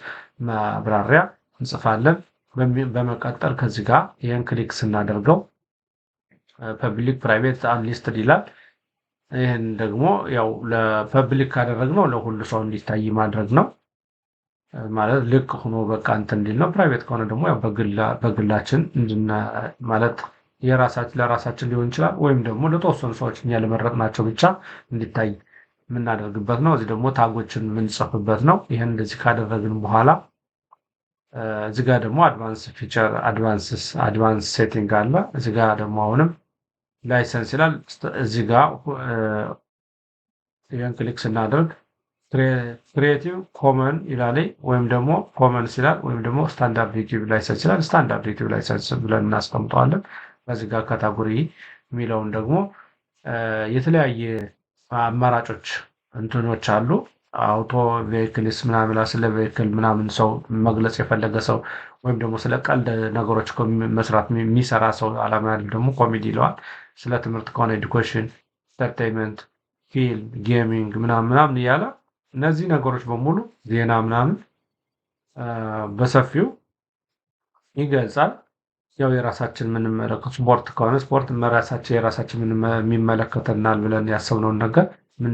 ማብራሪያ እንጽፋለን። በመቀጠል ከዚህ ጋር ይሄን ክሊክ ስናደርገው ፐብሊክ ፕራይቬት አንሊስትድ ይላል። ይሄን ደግሞ ያው ለፐብሊክ ካደረግነው ለሁሉ ሰው እንዲታይ ማድረግ ነው ማለት ልክ ሆኖ በቃ እንትን እንዲል ነው። ፕራይቬት ከሆነ ደግሞ ያው በግላችን ማለት ለራሳችን ሊሆን ይችላል፣ ወይም ደግሞ ለተወሰኑ ሰዎች እኛ ለመረጥናቸው ብቻ እንዲታይ የምናደርግበት ነው። እዚህ ደግሞ ታጎችን የምንጽፍበት ነው። ይሄን እንደዚህ ካደረግን በኋላ እዚህ ጋር ደግሞ አድቫንስ ፊቸር አድቫንስ ሴቲንግ አለ። እዚህ ጋር ደግሞ አሁንም ላይሰንስ ይላል። እዚህ ጋር ይሄን ክሊክ ስናደርግ ክሬቲቭ ኮመን ይላል፣ ወይም ደግሞ ኮመንስ ይላል፣ ወይም ደግሞ ስታንዳርድ ዩቲዩብ ላይሰንስ ይላል። ስታንዳርድ ዩቲዩብ ላይሰንስ ብለን እናስቀምጠዋለን። በዚህ ጋር ካታጎሪ የሚለውን ደግሞ የተለያየ አማራጮች እንትኖች አሉ። አውቶ ቬሂክልስ ምናምን ስለ ቬሂክል ምናምን ሰው መግለጽ የፈለገ ሰው ወይም ደግሞ ስለ ቀልድ ነገሮች መስራት የሚሰራ ሰው አላማ ያለው ደግሞ ኮሜዲ ይለዋል። ስለ ትምህርት ከሆነ ኤዱኬሽን፣ ኢንተርቴይንመንት፣ ፊልም፣ ጌሚንግ ምናምን እያለ እነዚህ ነገሮች በሙሉ ዜና ምናምን በሰፊው ይገልጻል። ያው የራሳችን የምንመለከት ስፖርት ከሆነ ስፖርት የራሳችን የሚመለከተናል ብለን ያሰብነውን ነገር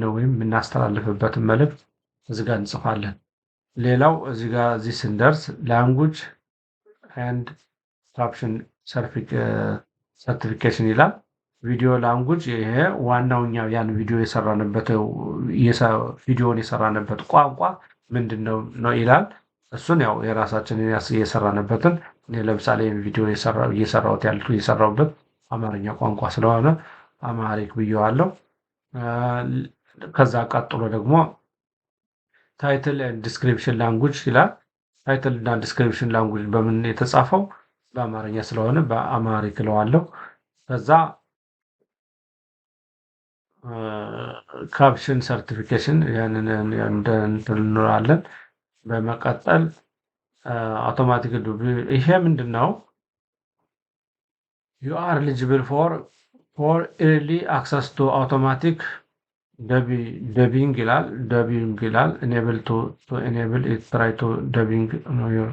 ወይም የምናስተላልፍበትን መልእክት እዚህ ጋር እንጽፋለን። ሌላው እዚህ ስንደርስ ላንጉጅ ኤንድ ካፕሽን ሰርቲፊኬሽን ይላል። ቪዲዮ ላንጉጅ ይሄ ዋናውኛ ያን ቪዲዮን የሰራንበት ቋንቋ ምንድን ነው ይላል። እሱን ያው የራሳችንን የሰራንበትን ለምሳሌ ቪዲዮ የሰራሁበት አማርኛ ቋንቋ ስለሆነ አማሪክ ብየዋለሁ። ከዛ ቀጥሎ ደግሞ ታይትል ዲስክሪፕሽን ላንጉጅ ይላል። ታይትል እና ዲስክሪፕሽን ላንጉጅ በምን የተጻፈው በአማርኛ ስለሆነ በአማሪክ እለዋለሁ። ከዛ ካፕሽን ሰርቲፊኬሽን ያንን እንላለን። በመቀጠል አውቶማቲክ ይሄ ምንድን ነው? ዩ አር ኤሊጂብል ፎር ኤርሊ አክሰስ ቱ አውቶማቲክ ደቢንግ ይላል። ኢኔብል ቱ ኢኔብል ኢት ትራይ ቱ ደቢንግ ዮር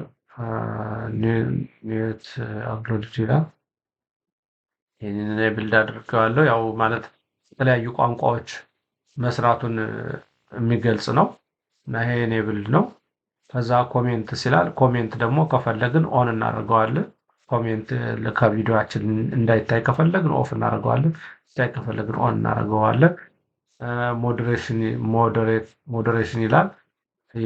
ኔት አፕሎድ ይላል። ይህንን ኢኔብል አድርገዋለሁ። ያው ማለት የተለያዩ ቋንቋዎች መስራቱን የሚገልጽ ነው እና ይሄ ኢኔብልድ ነው። ከዛ ኮሜንት ሲላል ኮሜንት ደግሞ ከፈለግን ኦን እናደርገዋለን። ኮሜንት ከቪዲዮአችን እንዳይታይ ከፈለግን ኦፍ እናደርገዋለን። ሲታይ ከፈለግን ኦን እናደርገዋለን። ሞዴሬሽን ይላል።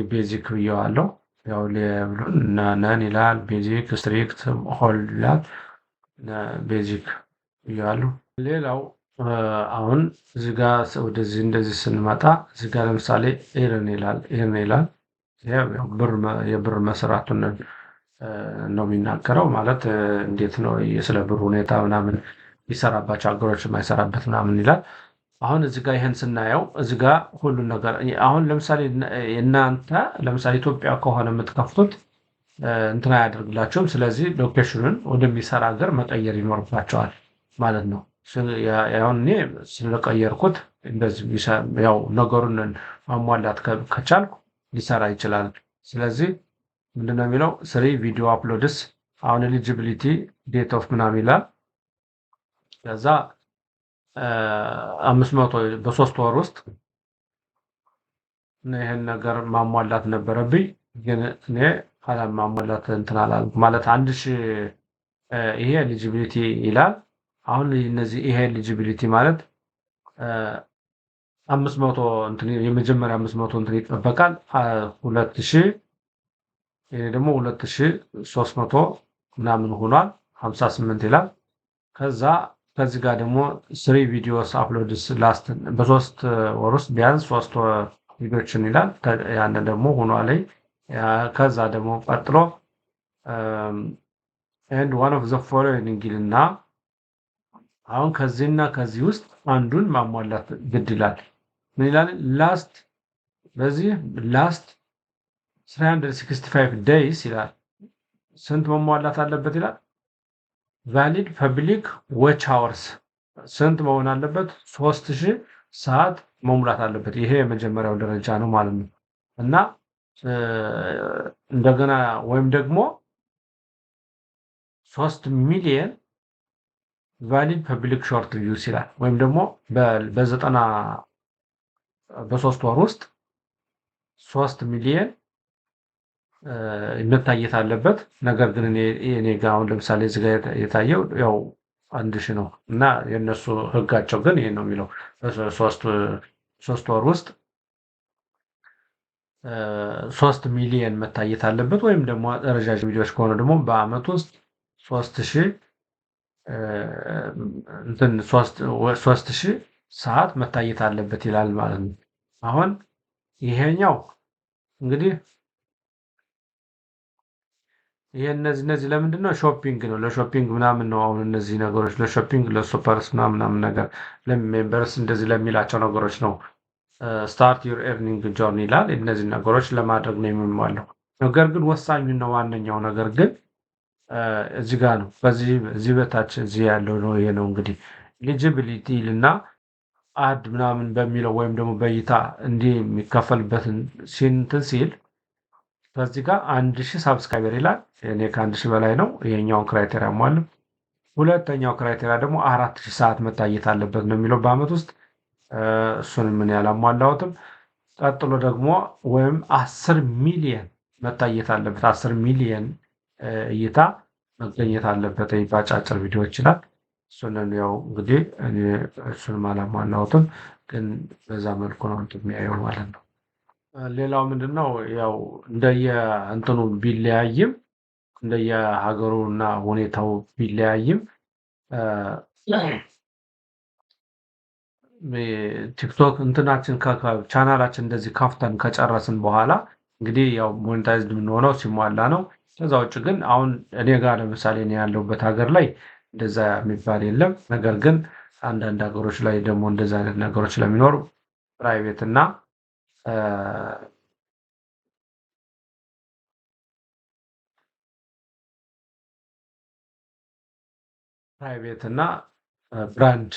ቤዚክ ብየዋለሁ። ያው ሌብሉን ነን ይላል። ቤዚክ፣ ስትሪክት፣ ሆል ይላል። ቤዚክ ብየዋለሁ። ሌላው አሁን እዚህ ጋር ወደዚህ እንደዚህ ስንመጣ እዚህ ጋር ለምሳሌ ኤርን ይላል። የብር መስራቱን ነው የሚናገረው። ማለት እንዴት ነው ስለ ብር ሁኔታ ምናምን የሚሰራባቸው ሀገሮች የማይሰራበት ምናምን ይላል። አሁን እዚህ ጋር ይህን ስናየው እዚህ ጋር ሁሉን ነገር አሁን ለምሳሌ እናንተ ለምሳሌ ኢትዮጵያ ከሆነ የምትከፍቱት እንትን አያደርግላቸውም። ስለዚህ ሎኬሽኑን ወደሚሰራ ሀገር መቀየር ይኖርባቸዋል ማለት ነው። አሁን እኔ ስለቀየርኩት እንደዚህ ያው ነገሩን ማሟላት ከቻልኩ ሊሰራ ይችላል። ስለዚህ ምንድነው የሚለው ስሪ ቪዲዮ አፕሎድስ አሁን ኤሊጂቢሊቲ ዴት ኦፍ ምናምን ይላል። ከዛ 500 በ3 ወር ውስጥ ይሄን ነገር ማሟላት ነበረብኝ፣ ግን እኔ ማሟላት እንትን አላልኩም ማለት 1000 ይሄ ኤሊጂቢሊቲ ይላል። አሁን እነዚህ ይሄ ኤሊጂቢሊቲ ማለት 500 እንትን የመጀመሪያ 500 እንትን ይጠበቃል። 2000 ይሄ ደግሞ 2300 ምናምን ሆኗል። 58 ይላል። ከዚህ ጋር ደግሞ 3 ቪዲዮስ አፕሎድስ ላስት በ3 ወር ውስጥ ቢያንስ 3 ቪዲዮችን ይላል። ያን ደግሞ ሆኗል። ከዛ ደግሞ ቀጥሎ and one of the following ይልና አሁን ከዚህና ከዚህ ውስጥ አንዱን ማሟላት ግድ ይላል። ምን ይላል? በዚህ ላስት 365 days ይላል። ስንት መሟላት አለበት ይላል? ቫሊድ ፐብሊክ ዎች አወርስ ስንት መሆን አለበት? 3000 ሰዓት መሙላት አለበት። ይሄ የመጀመሪያው ደረጃ ነው ማለት ነው። እና እንደገና ወይም ደግሞ 3 ሚሊዮን ቫሊድ ፐብሊክ ሾርት ቪውስ ይላል። ወይም ደግሞ በ3 ወር ውስጥ 3 ሚሊዮን መታየት አለበት። ነገር ግን እኔ ጋር አሁን ለምሳሌ እዚህ ጋር የታየው ያው 1000 ነው እና የነሱ ህጋቸው ግን ይሄን ነው የሚለው በ3 ወር ውስጥ 3 ሚሊዮን መታየት አለበት። ወይም ደግሞ ረጃጅም ቪዲዮዎች ከሆነ ደግሞ በአመት ውስጥ 3000 ሰዓት መታየት አለበት ይላል ማለት ነው። አሁን ይሄኛው እንግዲህ ይሄ እነዚህ ለምንድን ነው? ሾፒንግ ነው፣ ለሾፒንግ ምናምን ነው። አሁን እነዚህ ነገሮች ለሾፒንግ ለሱፐርስ ምናምን ነገር ለሜምበርስ እንደዚህ ለሚላቸው ነገሮች ነው። ስታርት ዩር ኤርኒንግ ጆርኒ ይላል። እነዚህ ነገሮች ለማድረግ ነው የሚሟላው። ነገር ግን ወሳኙና ዋነኛው ነገር ግን እዚህ ጋር ነው። እዚህ በታች እዚህ ያለው ነው። ይሄ ነው እንግዲህ ኤሊጂቢሊቲ እና አድ ምናምን በሚለው ወይም ደግሞ በእይታ እንዲህ የሚከፈልበትን ሲንትን ሲል ከዚህ ጋር 1000 ሳብስክራይበር ይላል። እኔ ከ1000 በላይ ነው። ይሄኛውን ክራይቴሪያ ሟልም። ሁለተኛው ክራይቴሪያ ደግሞ 4000 ሰዓት መታየት አለበት ነው የሚለው በአመት ውስጥ። እሱንም ምን ያላሟላሁትም። ቀጥሎ ደግሞ ወይም 10 ሚሊየን መታየት አለበት። 10 ሚሊየን እይታ መገኘት አለበት በአጫጭር ቪዲዮዎች ይላል። እሱንን ያው እንግዲህ እኔ እሱንም አላሟላሁትም፣ ግን በዛ መልኩ ነው የሚያየው ማለት ነው። ሌላው ምንድነው ያው እንደየ እንትኑ ቢለያይም እንደየሀገሩና ሁኔታው ቢለያይም ቲክቶክ እንትናችን ቻናላችን እንደዚህ ከፍተን ከጨረስን በኋላ እንግዲህ ያው ሞኔታይዝድ የምንሆነው ሲሟላ ነው። ከዛ ውጭ ግን አሁን እኔ ጋር ለምሳሌ እኔ ያለሁበት ሀገር ላይ እንደዛ የሚባል የለም። ነገር ግን አንዳንድ ሀገሮች ላይ ደግሞ እንደዛ አይነት ነገሮች ስለሚኖሩ ፕራይቬት እና ብራንድ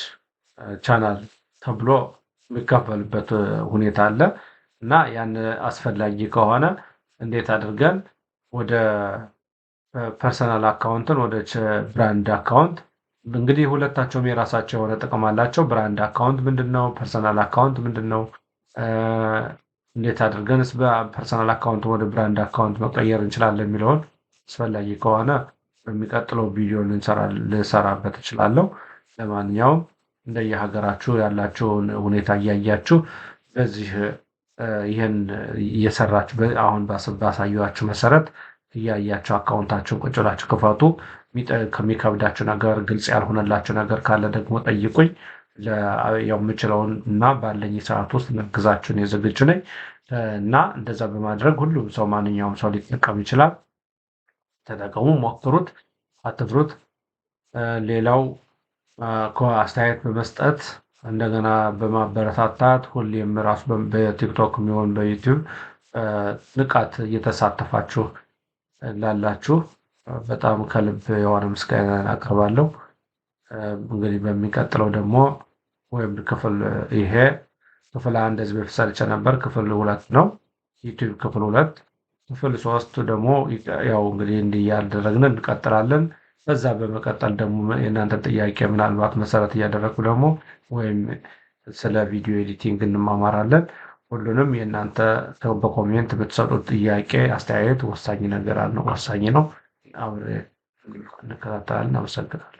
ቻናል ተብሎ የሚከፈልበት ሁኔታ አለ እና ያን አስፈላጊ ከሆነ እንዴት አድርገን ወደ ፐርሰናል አካውንትን ወደ ብራንድ አካውንት እንግዲህ ሁለታቸውም የራሳቸው የሆነ ጥቅም አላቸው። ብራንድ አካውንት ምንድነው? ፐርሰናል አካውንት ምንድነው? እንዴት አድርገንስ በፐርሰናል አካውንት ወደ ብራንድ አካውንት መቀየር እንችላለን የሚለውን አስፈላጊ ከሆነ በሚቀጥለው ቪዲዮ ልሰራበት እችላለሁ። ለማንኛውም እንደየሀገራችሁ ያላችሁን ሁኔታ እያያችሁ በዚህ ይህን እየሰራችሁ አሁን ባሳየኋችሁ መሰረት እያያችሁ አካውንታችሁን ቁጭ ብላችሁ ክፈቱ። ከሚከብዳችሁ ነገር ግልጽ ያልሆነላችሁ ነገር ካለ ደግሞ ጠይቁኝ። ያው የምችለውን እና ባለኝ ሰዓት ውስጥ መግዛችሁን ዝግጁ ነኝ እና እንደዛ በማድረግ ሁሉም ሰው ማንኛውም ሰው ሊጠቀም ይችላል። ተጠቀሙ፣ ሞክሩት፣ አትፍሩት። ሌላው አስተያየት በመስጠት እንደገና በማበረታታት ሁሌም ራሱ በቲክቶክ የሚሆን በዩቲዩብ ንቃት እየተሳተፋችሁ ላላችሁ በጣም ከልብ የሆነ ምስጋና አቀርባለሁ። እንግዲህ በሚቀጥለው ደግሞ ወይም ክፍል 1 ህዝብ በፊት ሰርቼ ነበር። ክፍል 2 ነው ዩቲዩብ ክፍል 2። ክፍል 3 ደግሞ ያው እንግዲህ እንዲህ እያደረግን እንቀጥላለን። በዛ በመቀጠል ደግሞ የእናንተ ጥያቄ ምናልባት መሰረት እያደረኩ ደግሞ ወይም ስለ ቪዲዮ ኤዲቲንግ እንማማራለን። ሁሉንም የእናንተ በኮሜንት የምትሰጡት ጥያቄ አስተያየት ወሳኝ ነው። አብሬ እንከታተላለን። አመሰግናለሁ።